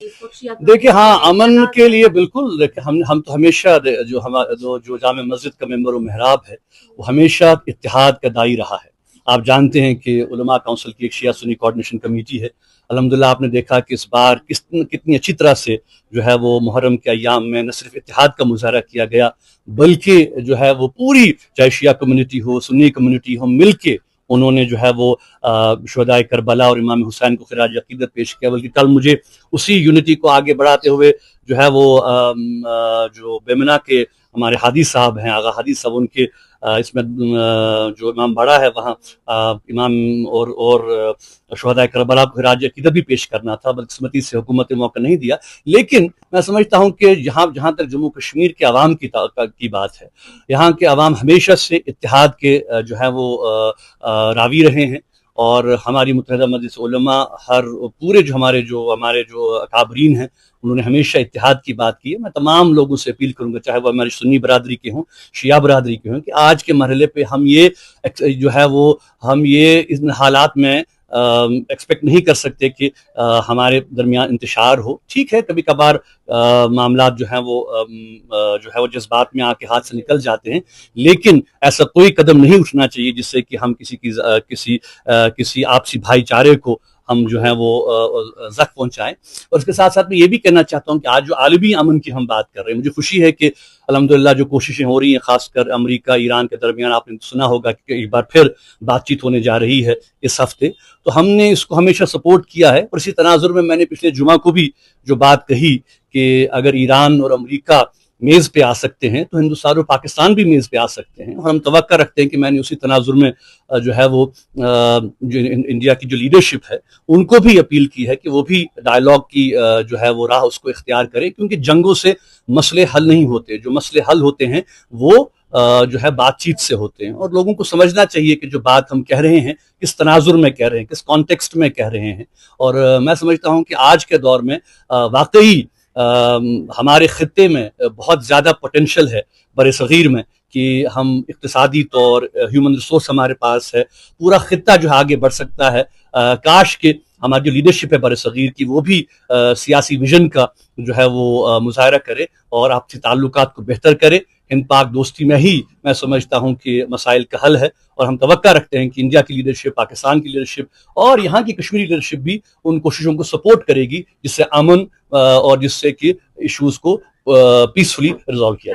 دیکھیں ہاں امن کے لیے بالکل ہم تو ہمیشہ جو جامع مسجد کا ممبر و محراب ہے وہ ہمیشہ اتحاد کا دائی رہا ہے. آپ جانتے ہیں کہ علماء کونسل کی ایک شیعہ سنی کوارڈینیشن کمیٹی ہے. الحمدللہ آپ نے دیکھا کہ اس بار کتنی اچھی طرح سے جو ہے وہ محرم کے ایام میں نہ صرف اتحاد کا مظاہرہ کیا گیا بلکہ جو ہے وہ پوری چاہے شیعہ کمیونٹی ہو سنی کمیونٹی ہو مل کے انہوں نے جو ہے وہ شہدائے کربلا اور امام حسین کو خراج عقیدت پیش کیا. بلکہ کل مجھے اسی یونٹی کو آگے بڑھاتے ہوئے جو ہے وہ جو بیمنا کے ہمارے حادی صاحب ہیں آغا حادی صاحب ان کے اس میں جو امام باڑہ ہے وہاں امام اور شہدائے کربلا کو خراج عقیدت بھی پیش کرنا تھا. بدقسمتی سے حکومت نے موقع نہیں دیا. لیکن میں سمجھتا ہوں کہ جہاں تک جموں کشمیر کے عوام کی بات ہے یہاں کے عوام ہمیشہ سے اتحاد کے جو ہے وہ راوی رہے ہیں. اور ہماری متحدہ مجلس علماء پورے ہمارے جو اکابرین ہیں انہوں نے ہمیشہ اتحاد کی بات کی ہے. میں تمام لوگوں سے اپیل کروں گا چاہے وہ ہماری سنی برادری کے ہوں شیعہ برادری کے ہوں کہ آج کے مرحلے پہ ہم یہ ان حالات میں ایکسپیکٹ نہیں کر سکتے کہ ہمارے درمیان انتشار ہو. ٹھیک ہے کبھی کبھار معاملات جو ہیں جذبات میں آ کے ہاتھ سے نکل جاتے ہیں لیکن ایسا کوئی قدم نہیں اٹھنا چاہیے جس سے کہ ہم کسی آپسی بھائی چارے کو ہم جو ہیں وہ زخم پہنچائیں. اور اس کے ساتھ ساتھ میں یہ بھی کہنا چاہتا ہوں کہ آج جو عالمی امن کی ہم بات کر رہے ہیں مجھے خوشی ہے کہ الحمدللہ جو کوششیں ہو رہی ہیں خاص کر امریکہ ایران کے درمیان آپ نے سنا ہوگا کہ ایک بار پھر بات چیت ہونے جا رہی ہے اس ہفتے. تو ہم نے اس کو ہمیشہ سپورٹ کیا ہے. اور اسی تناظر میں نے پچھلے جمعہ کو بھی جو بات کہی کہ اگر ایران اور امریکہ میز پہ آ سکتے ہیں تو ہندوستان اور پاکستان بھی میز پہ آ سکتے ہیں. اور ہم توقع رکھتے ہیں کہ میں نے اسی تناظر میں جو ہے وہ جو انڈیا کی جو لیڈرشپ ہے ان کو بھی اپیل کی ہے کہ وہ بھی ڈائیلاگ کی جو ہے وہ راہ اس کو اختیار کرے کیونکہ جنگوں سے مسئلے حل نہیں ہوتے. جو مسئلے حل ہوتے ہیں وہ جو ہے بات چیت سے ہوتے ہیں. اور لوگوں کو سمجھنا چاہیے کہ جو بات ہم کہہ رہے ہیں کس تناظر میں کہہ رہے ہیں کس کانٹیکسٹ میں کہہ رہے ہیں. اور میں سمجھتا ہوں کہ آج کے دور میں واقعی ہمارے خطے میں بہت زیادہ پوٹینشل ہے بر صغیر میں کہ ہم اقتصادی طور ہیومن ریسورس ہمارے پاس ہے پورا خطہ جو آگے بڑھ سکتا ہے. کاش کہ ہماری جو لیڈرشپ ہے بر صغیر کی وہ بھی سیاسی ویژن کا جو ہے وہ مظاہرہ کرے اور آپسی تعلقات کو بہتر کرے. ہند پاک دوستی میں ہی میں سمجھتا ہوں کہ مسائل کا حل ہے. اور ہم توقع رکھتے ہیں کہ انڈیا کی لیڈرشپ پاکستان کی لیڈرشپ اور یہاں کی کشمیری لیڈرشپ بھی ان کوششوں کو سپورٹ کرے گی جس سے امن اور جس سے کہ ایشوز کو پیسفلی ریزالو کیا جائے.